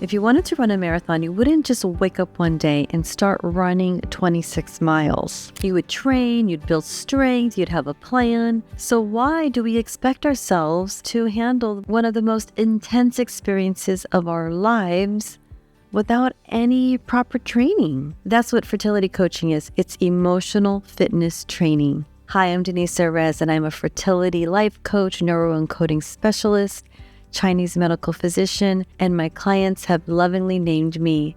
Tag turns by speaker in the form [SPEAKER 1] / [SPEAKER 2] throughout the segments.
[SPEAKER 1] If you wanted to run a marathon, you wouldn't just wake up one day and start running 26 miles. You would train, you'd build strength, you'd have a plan. So why do we expect ourselves to handle one of the most intense experiences of our lives without any proper training? That's what fertility coaching is. It's emotional fitness training. Hi, I'm Denise Serres, and I'm a fertility life coach, neuroencoding specialist, Chinese medical physician, and my clients have lovingly named me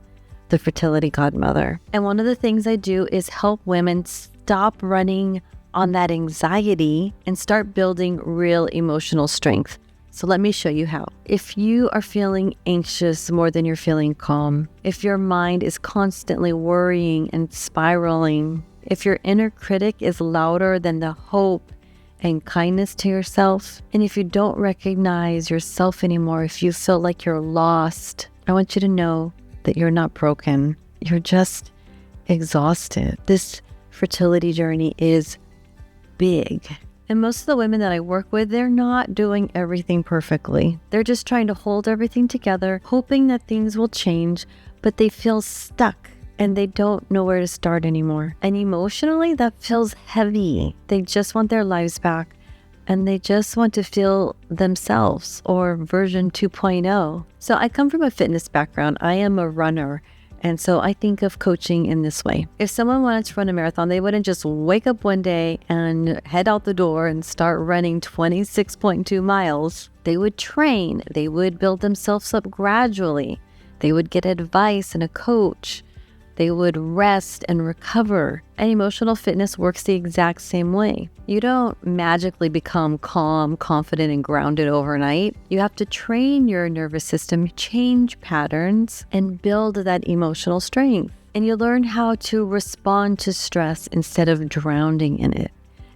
[SPEAKER 1] the fertility godmother. And one of the things I do is help women stop running on that anxiety and start building real emotional strength. So let me show you how. If you are feeling anxious more than you're feeling calm, if your mind is constantly worrying and spiraling, if your inner critic is louder than the hope and kindness to yourself, and if you don't recognize yourself anymore, if you feel like you're lost, I want you to know that you're not broken. You're just exhausted. This fertility journey is big. And most of the women that I work with, they're not doing everything perfectly. They're just trying to hold everything together, hoping that things will change, but they feel stuck and they don't know where to start anymore. And emotionally, that feels heavy. They just want their lives back and they just want to feel themselves, or version 2.0. So I come from a fitness background. I am a runner. And so I think of coaching in this way. If someone wanted to run a marathon, they wouldn't just wake up one day and head out the door and start running 26.2 miles. They would train. They would build themselves up gradually. They would get advice and a coach. They would rest and recover. And emotional fitness works the exact same way. You don't magically become calm, confident, and grounded overnight. You have to train your nervous system, change patterns, and build that emotional strength. And you learn how to respond to stress instead of drowning in it.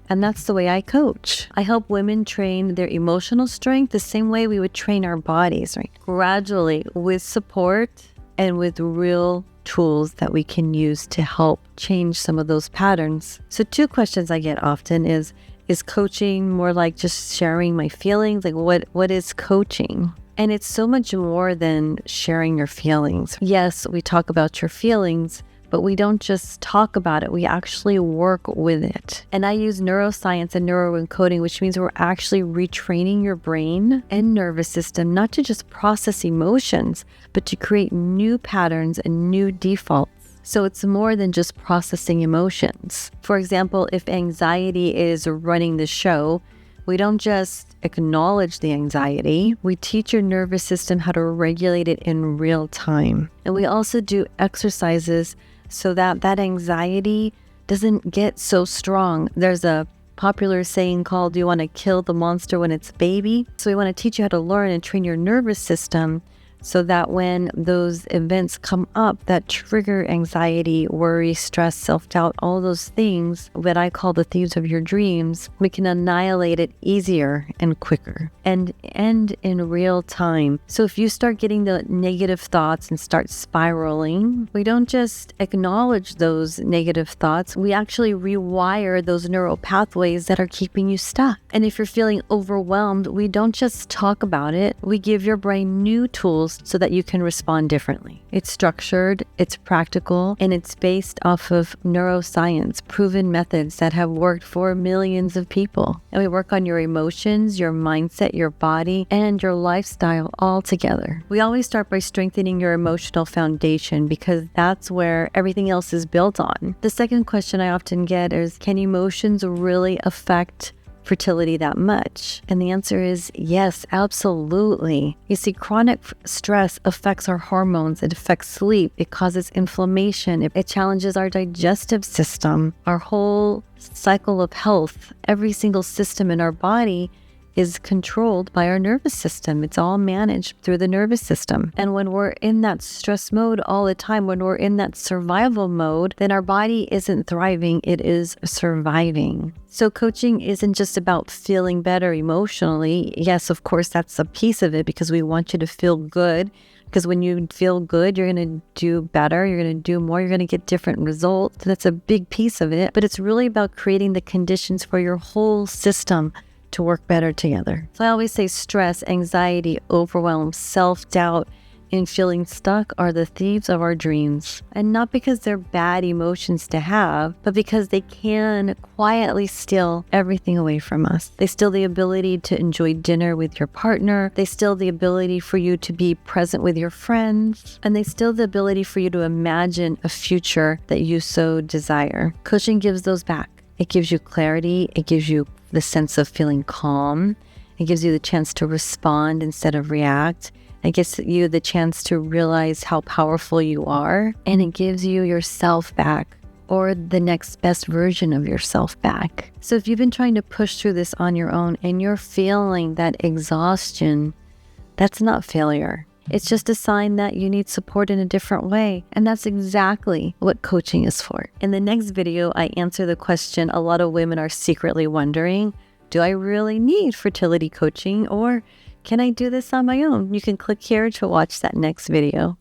[SPEAKER 1] And that's the way I coach. I help women train their emotional strength the same way we would train our bodies, right? Gradually, with support and with real tools that we can use to help change some of those patterns. So 2 questions I get often is coaching more like just sharing my feelings? Like what is coaching? And it's so much more than sharing your feelings. Yes, we talk about your feelings, but we don't just talk about it. We actually work with it. And I use neuroscience and neuroencoding, which means we're actually retraining your brain and nervous system, not to just process emotions, but to create new patterns and new defaults. So it's more than just processing emotions. For example, if anxiety is running the show, we don't just acknowledge the anxiety. We teach your nervous system how to regulate it in real time. And we also do exercises so that anxiety doesn't get so strong. There's a popular saying called, "Do you want to kill the monster when it's a baby?" So we want to teach you how to learn and train your nervous system so that when those events come up that trigger anxiety, worry, stress, self-doubt, all those things that I call the thieves of your dreams, we can annihilate it easier and quicker and in real time. So if you start getting the negative thoughts and start spiraling, we don't just acknowledge those negative thoughts, we actually rewire those neural pathways that are keeping you stuck. And if you're feeling overwhelmed, we don't just talk about it, we give your brain new tools so that you can respond differently. It's structured, it's practical, and it's based off of neuroscience, proven methods that have worked for millions of people. And we work on your emotions, your mindset, your body, and your lifestyle all together. We always start by strengthening your emotional foundation because that's where everything else is built on. The second question I often get is, can emotions really affect fertility that much? And the answer is yes, absolutely. You see, chronic stress affects our hormones, it affects sleep, it causes inflammation, it challenges our digestive system, our whole cycle of health. Every single system in our body is controlled by our nervous system. It's all managed through the nervous system. And when we're in that stress mode all the time, when we're in that survival mode, then our body isn't thriving, it is surviving. So coaching isn't just about feeling better emotionally. Yes, of course, that's a piece of it because we want you to feel good. Because when you feel good, you're going to do better, you're going to do more, you're going to get different results. That's a big piece of it. But it's really about creating the conditions for your whole system to work better together. So I always say stress, anxiety, overwhelm, self-doubt, and feeling stuck are the thieves of our dreams. And not because they're bad emotions to have, but because they can quietly steal everything away from us. They steal the ability to enjoy dinner with your partner. They steal the ability for you to be present with your friends. And they steal the ability for you to imagine a future that you so desire. Coaching gives those back. It gives you clarity. It gives you the sense of feeling calm. It gives you the chance to respond instead of react. It gives you the chance to realize how powerful you are. And it gives you yourself back, or the next best version of yourself back. So if you've been trying to push through this on your own and you're feeling that exhaustion, that's not failure. It's just a sign that you need support in a different way. And that's exactly what coaching is for. In the next video, I answer the question a lot of women are secretly wondering: do I really need fertility coaching, or can I do this on my own? You can click here to watch that next video.